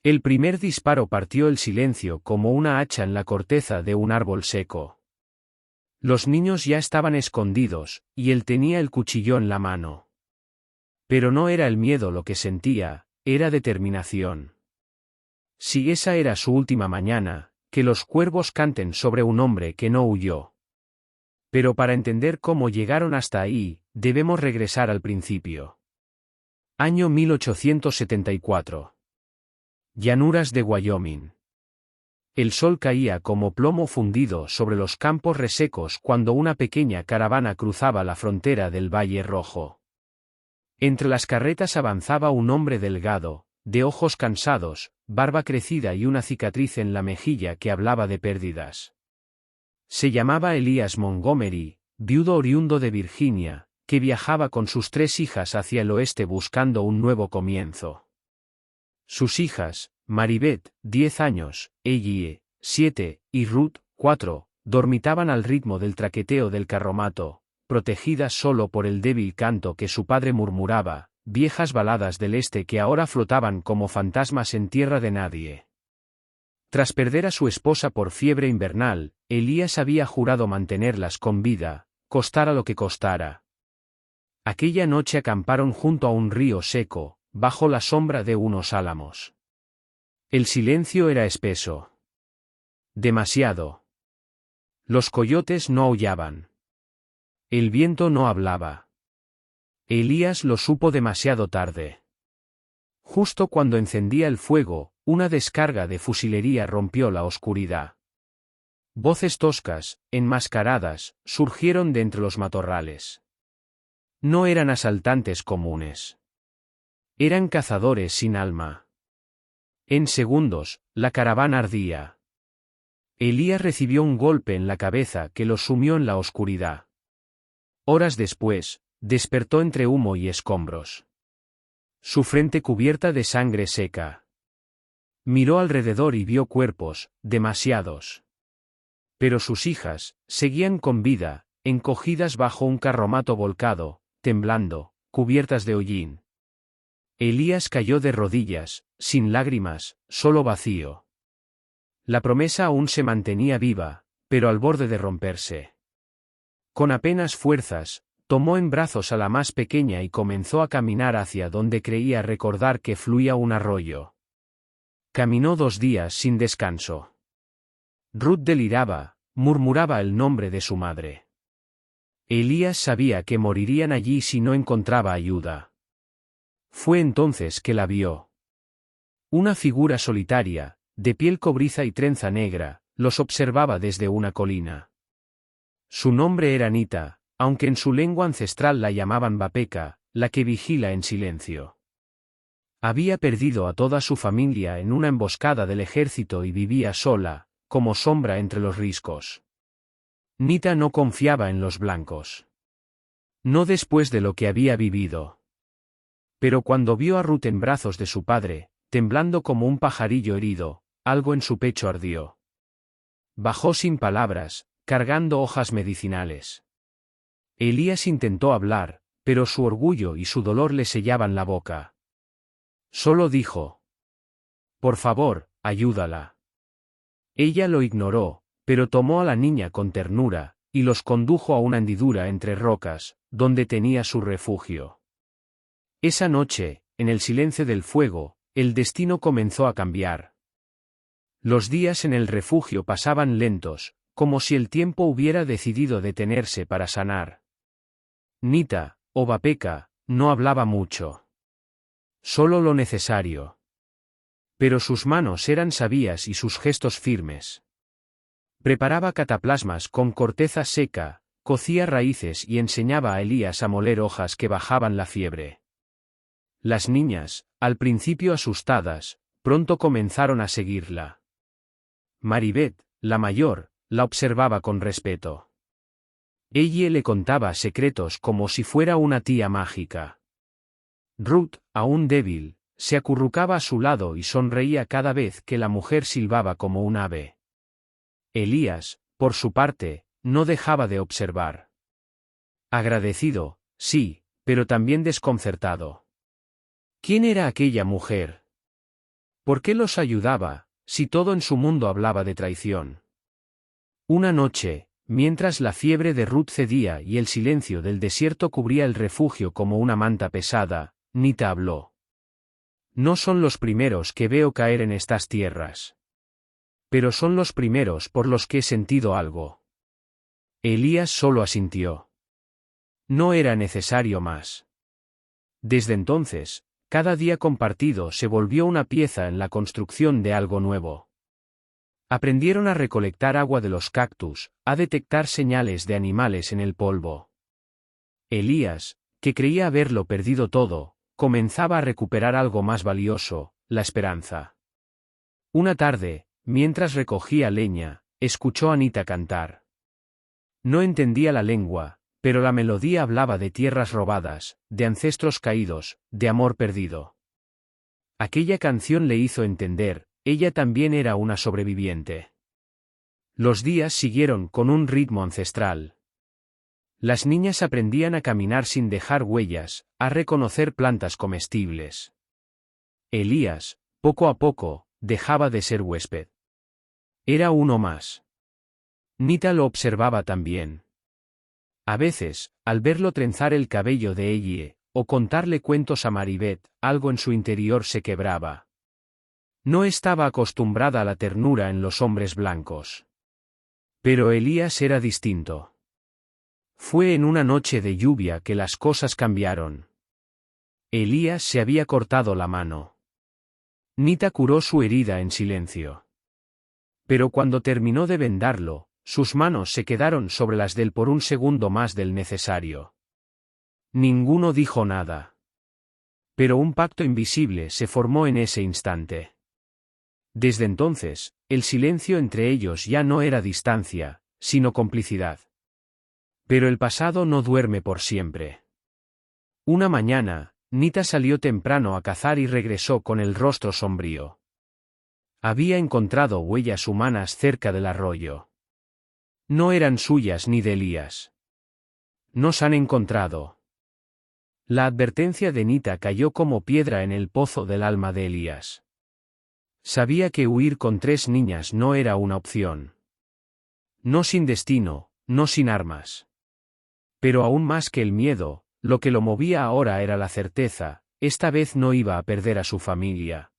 El primer disparo partió el silencio como una hacha en la corteza de un árbol seco. Los niños ya estaban escondidos, y él tenía el cuchillo en la mano. Pero no era el miedo lo que sentía, era determinación. Si esa era su última mañana, que los cuervos canten sobre un hombre que no huyó. Pero para entender cómo llegaron hasta ahí, debemos regresar al principio. Año 1874. Llanuras de Wyoming. El sol caía como plomo fundido sobre los campos resecos cuando una pequeña caravana cruzaba la frontera del Valle Rojo. Entre las carretas avanzaba un hombre delgado, de ojos cansados, barba crecida y una cicatriz en la mejilla que hablaba de pérdidas. Se llamaba Elias Montgomery, viudo oriundo de Virginia, que viajaba con sus 3 hijas hacia el oeste buscando un nuevo comienzo. Sus hijas, Maribeth, 10 años, Ellie, 7, y Ruth, 4, dormitaban al ritmo del traqueteo del carromato, protegidas solo por el débil canto que su padre murmuraba, viejas baladas del este que ahora flotaban como fantasmas en tierra de nadie. Tras perder a su esposa por fiebre invernal, Elías había jurado mantenerlas con vida, costara lo que costara. Aquella noche acamparon junto a un río seco, bajo la sombra de unos álamos. El silencio era espeso. Demasiado. Los coyotes no aullaban. El viento no hablaba. Elías lo supo demasiado tarde. Justo cuando encendía el fuego, una descarga de fusilería rompió la oscuridad. Voces toscas, enmascaradas, surgieron de entre los matorrales. No eran asaltantes comunes. Eran cazadores sin alma. En segundos, la caravana ardía. Elías recibió un golpe en la cabeza que lo sumió en la oscuridad. Horas después, despertó entre humo y escombros. Su frente cubierta de sangre seca. Miró alrededor y vio cuerpos, demasiados. Pero sus hijas, seguían con vida, encogidas bajo un carromato volcado, temblando, cubiertas de hollín. Elías cayó de rodillas, sin lágrimas, solo vacío. La promesa aún se mantenía viva, pero al borde de romperse. Con apenas fuerzas, tomó en brazos a la más pequeña y comenzó a caminar hacia donde creía recordar que fluía un arroyo. Caminó 2 días sin descanso. Ruth deliraba, murmuraba el nombre de su madre. Elías sabía que morirían allí si no encontraba ayuda. Fue entonces que la vio. Una figura solitaria, de piel cobriza y trenza negra, los observaba desde una colina. Su nombre era Nita, aunque en su lengua ancestral la llamaban Bapeca, la que vigila en silencio. Había perdido a toda su familia en una emboscada del ejército y vivía sola, como sombra entre los riscos. Nita no confiaba en los blancos. No después de lo que había vivido. Pero cuando vio a Ruth en brazos de su padre, temblando como un pajarillo herido, algo en su pecho ardió. Bajó sin palabras, cargando hojas medicinales. Elías intentó hablar, pero su orgullo y su dolor le sellaban la boca. Solo dijo: «Por favor, ayúdala». Ella lo ignoró, pero tomó a la niña con ternura, y los condujo a una hendidura entre rocas, donde tenía su refugio. Esa noche, en el silencio del fuego, el destino comenzó a cambiar. Los días en el refugio pasaban lentos, como si el tiempo hubiera decidido detenerse para sanar. Nita, o Bapeca, no hablaba mucho. Solo lo necesario. Pero sus manos eran sabias y sus gestos firmes. Preparaba cataplasmas con corteza seca, cocía raíces y enseñaba a Elías a moler hojas que bajaban la fiebre. Las niñas, al principio asustadas, pronto comenzaron a seguirla. Maribeth, la mayor, la observaba con respeto. Ella le contaba secretos como si fuera una tía mágica. Ruth, aún débil, se acurrucaba a su lado y sonreía cada vez que la mujer silbaba como un ave. Elías, por su parte, no dejaba de observar. Agradecido, sí, pero también desconcertado. ¿Quién era aquella mujer? ¿Por qué los ayudaba, si todo en su mundo hablaba de traición? Una noche, mientras la fiebre de Ruth cedía y el silencio del desierto cubría el refugio como una manta pesada, Nita habló. No son los primeros que veo caer en estas tierras. Pero son los primeros por los que he sentido algo. Elías solo asintió. No era necesario más. Desde entonces, cada día compartido se volvió una pieza en la construcción de algo nuevo. Aprendieron a recolectar agua de los cactus, a detectar señales de animales en el polvo. Elías, que creía haberlo perdido todo, comenzaba a recuperar algo más valioso, la esperanza. Una tarde, mientras recogía leña, escuchó a Anita cantar. No entendía la lengua, pero la melodía hablaba de tierras robadas, de ancestros caídos, de amor perdido. Aquella canción le hizo entender, ella también era una sobreviviente. Los días siguieron con un ritmo ancestral. Las niñas aprendían a caminar sin dejar huellas, a reconocer plantas comestibles. Elías, poco a poco, dejaba de ser huésped. Era uno más. Nita lo observaba también. A veces, al verlo trenzar el cabello de Ellie, o contarle cuentos a Maribeth, algo en su interior se quebraba. No estaba acostumbrada a la ternura en los hombres blancos. Pero Elías era distinto. Fue en una noche de lluvia que las cosas cambiaron. Elías se había cortado la mano. Nita curó su herida en silencio. Pero cuando terminó de vendarlo, sus manos se quedaron sobre las de él por un segundo más del necesario. Ninguno dijo nada. Pero un pacto invisible se formó en ese instante. Desde entonces, el silencio entre ellos ya no era distancia, sino complicidad. Pero el pasado no duerme por siempre. Una mañana, Nita salió temprano a cazar y regresó con el rostro sombrío. Había encontrado huellas humanas cerca del arroyo. No eran suyas ni de Elías. Nos han encontrado. La advertencia de Nita cayó como piedra en el pozo del alma de Elías. Sabía que huir con 3 niñas no era una opción. No sin destino, no sin armas. Pero aún más que el miedo, lo que lo movía ahora era la certeza, esta vez no iba a perder a su familia.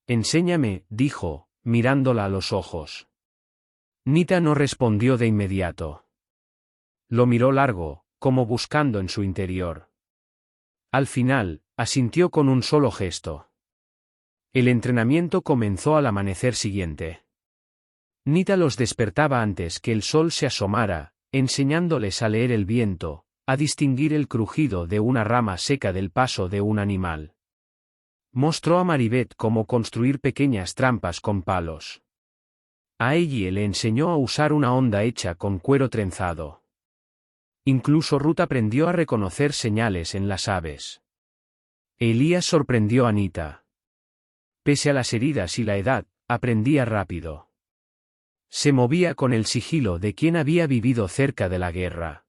Enséñame, dijo, mirándola a los ojos. Nita no respondió de inmediato. Lo miró largo, como buscando en su interior. Al final, asintió con un solo gesto. El entrenamiento comenzó al amanecer siguiente. Nita los despertaba antes que el sol se asomara, enseñándoles a leer el viento, a distinguir el crujido de una rama seca del paso de un animal. Mostró a Maribeth cómo construir pequeñas trampas con palos. A Ellie le enseñó a usar una honda hecha con cuero trenzado. Incluso Ruth aprendió a reconocer señales en las aves. Elías sorprendió a Nita. Pese a las heridas y la edad, aprendía rápido. Se movía con el sigilo de quien había vivido cerca de la guerra.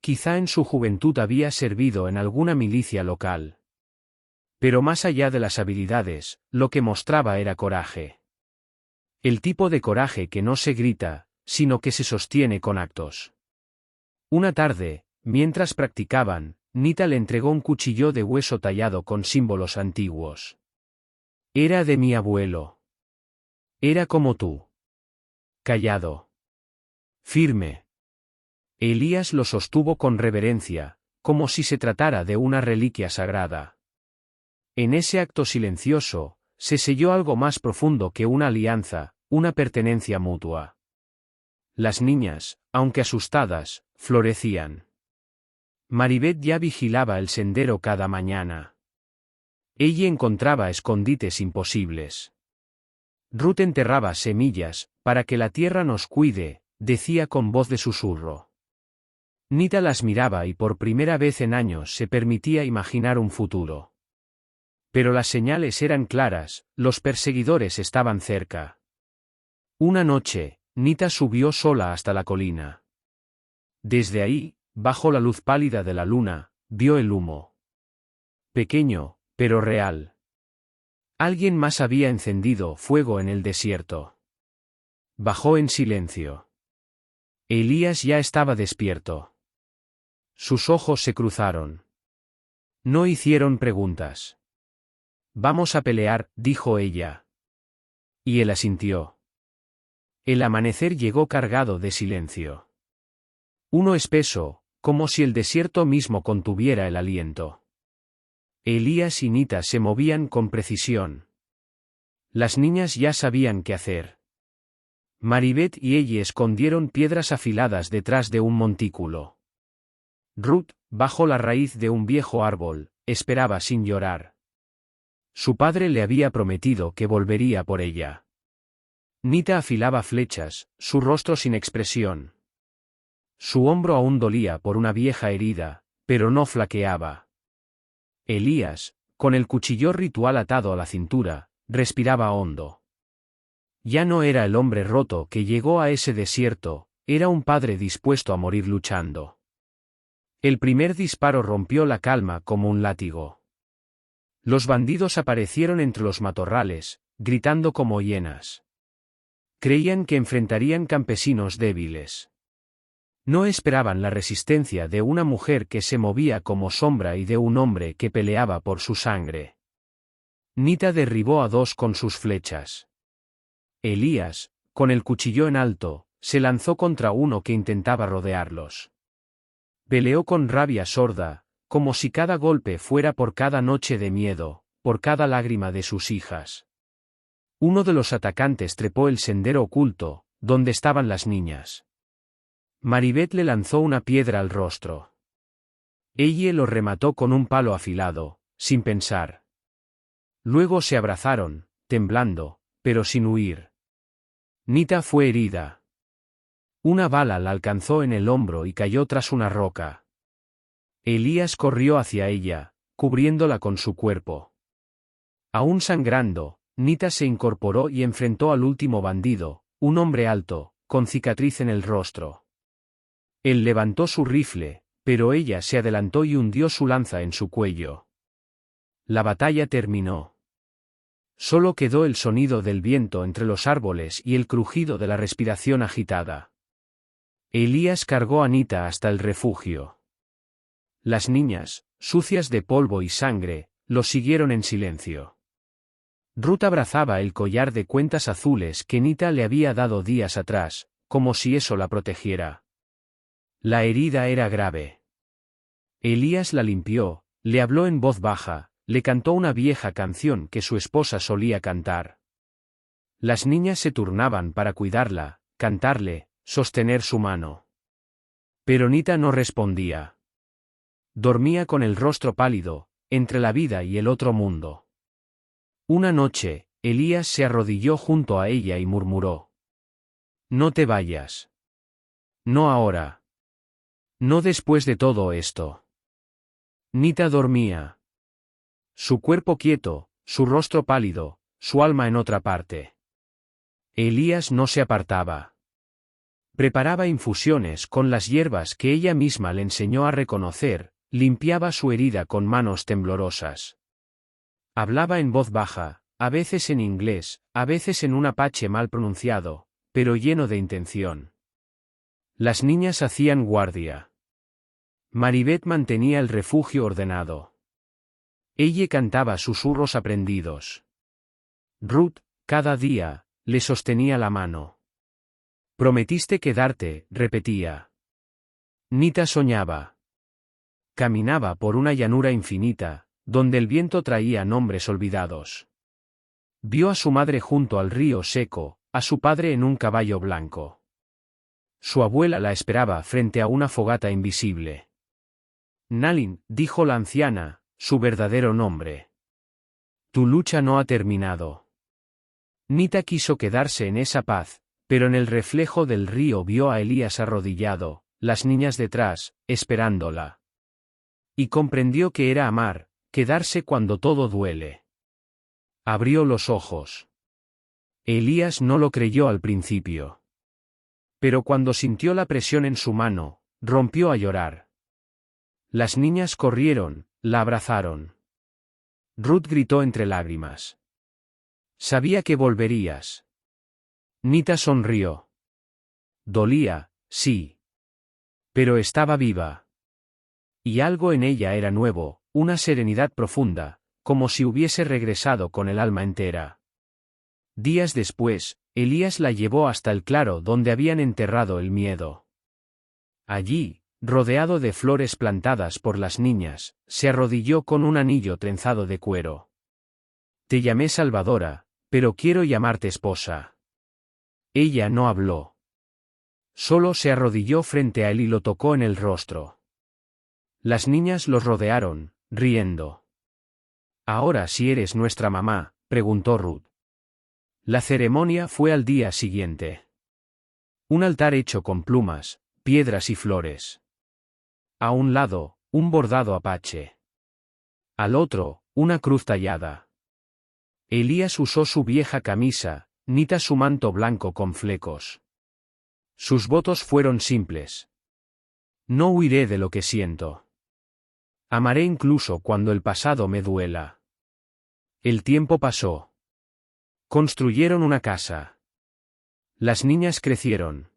Quizá en su juventud había servido en alguna milicia local. Pero más allá de las habilidades, lo que mostraba era coraje. El tipo de coraje que no se grita, sino que se sostiene con actos. Una tarde, mientras practicaban, Nita le entregó un cuchillo de hueso tallado con símbolos antiguos. Era de mi abuelo. Era como tú. Callado. Firme. Elías lo sostuvo con reverencia, como si se tratara de una reliquia sagrada. En ese acto silencioso, se selló algo más profundo que una alianza, una pertenencia mutua. Las niñas, aunque asustadas, florecían. Maribeth ya vigilaba el sendero cada mañana. Ella encontraba escondites imposibles. Ruth enterraba semillas, para que la tierra nos cuide, decía con voz de susurro. Nita las miraba y por primera vez en años se permitía imaginar un futuro. Pero las señales eran claras, los perseguidores estaban cerca. Una noche, Nita subió sola hasta la colina. Desde ahí, bajo la luz pálida de la luna, vio el humo. Pequeño, pero real. Alguien más había encendido fuego en el desierto. Bajó en silencio. Elías ya estaba despierto. Sus ojos se cruzaron. No hicieron preguntas. Vamos a pelear, dijo ella. Y él asintió. El amanecer llegó cargado de silencio. Uno espeso, como si el desierto mismo contuviera el aliento. Elías y Nita se movían con precisión. Las niñas ya sabían qué hacer. Maribeth y ella escondieron piedras afiladas detrás de un montículo. Ruth, bajo la raíz de un viejo árbol, esperaba sin llorar. Su padre le había prometido que volvería por ella. Nita afilaba flechas, su rostro sin expresión. Su hombro aún dolía por una vieja herida, pero no flaqueaba. Elías, con el cuchillo ritual atado a la cintura, respiraba hondo. Ya no era el hombre roto que llegó a ese desierto, era un padre dispuesto a morir luchando. El primer disparo rompió la calma como un látigo. Los bandidos aparecieron entre los matorrales, gritando como hienas. Creían que enfrentarían campesinos débiles. No esperaban la resistencia de una mujer que se movía como sombra y de un hombre que peleaba por su sangre. Nita derribó a dos con sus flechas. Elías, con el cuchillo en alto, se lanzó contra uno que intentaba rodearlos. Peleó con rabia sorda, como si cada golpe fuera por cada noche de miedo, por cada lágrima de sus hijas. Uno de los atacantes trepó el sendero oculto, donde estaban las niñas. Maribeth le lanzó una piedra al rostro. Ella lo remató con un palo afilado, sin pensar. Luego se abrazaron, temblando, pero sin huir. Nita fue herida. Una bala la alcanzó en el hombro y cayó tras una roca. Elías corrió hacia ella, cubriéndola con su cuerpo. Aún sangrando, Nita se incorporó y enfrentó al último bandido, un hombre alto, con cicatriz en el rostro. Él levantó su rifle, pero ella se adelantó y hundió su lanza en su cuello. La batalla terminó. Solo quedó el sonido del viento entre los árboles y el crujido de la respiración agitada. Elías cargó a Nita hasta el refugio. Las niñas, sucias de polvo y sangre, lo siguieron en silencio. Ruth abrazaba el collar de cuentas azules que Nita le había dado días atrás, como si eso la protegiera. La herida era grave. Elías la limpió, le habló en voz baja, le cantó una vieja canción que su esposa solía cantar. Las niñas se turnaban para cuidarla, cantarle, sostener su mano. Pero Nita no respondía. Dormía con el rostro pálido, entre la vida y el otro mundo. Una noche, Elías se arrodilló junto a ella y murmuró: «No te vayas. No ahora. No después de todo esto». Nita dormía. Su cuerpo quieto, su rostro pálido, su alma en otra parte. Elías no se apartaba. Preparaba infusiones con las hierbas que ella misma le enseñó a reconocer, limpiaba su herida con manos temblorosas. Hablaba en voz baja, a veces en inglés, a veces en un apache mal pronunciado, pero lleno de intención. Las niñas hacían guardia. Maribeth mantenía el refugio ordenado. Ella cantaba susurros aprendidos. Ruth, cada día, le sostenía la mano. «Prometiste quedarte», repetía. Nita soñaba. Caminaba por una llanura infinita, donde el viento traía nombres olvidados. Vio a su madre junto al río seco, a su padre en un caballo blanco. Su abuela la esperaba frente a una fogata invisible. «Nalin», dijo la anciana, su verdadero nombre. «Tu lucha no ha terminado». Nita quiso quedarse en esa paz, pero en el reflejo del río vio a Elías arrodillado, las niñas detrás, esperándola. Y comprendió que era amar, quedarse cuando todo duele. Abrió los ojos. Elías no lo creyó al principio. Pero cuando sintió la presión en su mano, rompió a llorar. Las niñas corrieron, la abrazaron. Ruth gritó entre lágrimas: Sabía que volverías. Nita sonrió. Dolía, sí. Pero estaba viva. Y algo en ella era nuevo, una serenidad profunda, como si hubiese regresado con el alma entera. Días después, Elías la llevó hasta el claro donde habían enterrado el miedo. Allí, rodeado de flores plantadas por las niñas, se arrodilló con un anillo trenzado de cuero. Te llamé Salvadora, pero quiero llamarte esposa. Ella no habló. Solo se arrodilló frente a él y lo tocó en el rostro. Las niñas los rodearon, riendo. Ahora sí eres nuestra mamá, preguntó Ruth. La ceremonia fue al día siguiente. Un altar hecho con plumas, piedras y flores. A un lado, un bordado apache. Al otro, una cruz tallada. Elías usó su vieja camisa, Nita su manto blanco con flecos. Sus votos fueron simples. No huiré de lo que siento. Amaré incluso cuando el pasado me duela. El tiempo pasó. Construyeron una casa. Las niñas crecieron.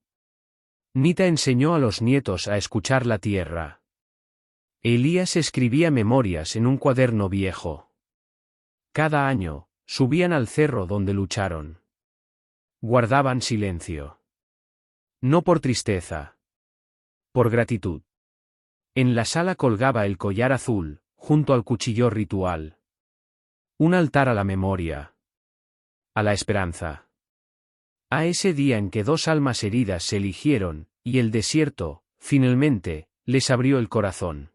Nita enseñó a los nietos a escuchar la tierra. Elías escribía memorias en un cuaderno viejo. Cada año, subían al cerro donde lucharon. Guardaban silencio. No por tristeza. Por gratitud. En la sala colgaba el collar azul, junto al cuchillo ritual. Un altar a la memoria. A la esperanza. A ese día en que dos almas heridas se eligieron, y el desierto, finalmente, les abrió el corazón.